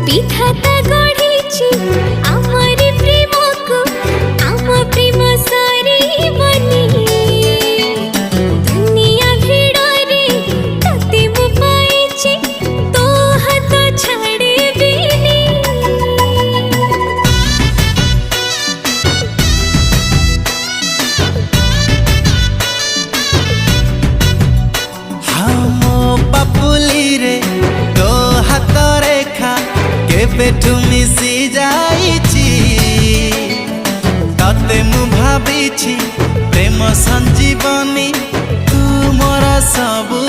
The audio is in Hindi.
विधाता गढ़ी आमरी प्रेम को आम प्रेम सारी बनी दुनिया भिड़े तते मु पाइछि तो हाथ छाड़े बिनी। हम पापुली रे तो हाथ रेखा केबेठु मिसी जाइछि तते मु भाबिछि प्रेम संजीवनी तू मोर सबु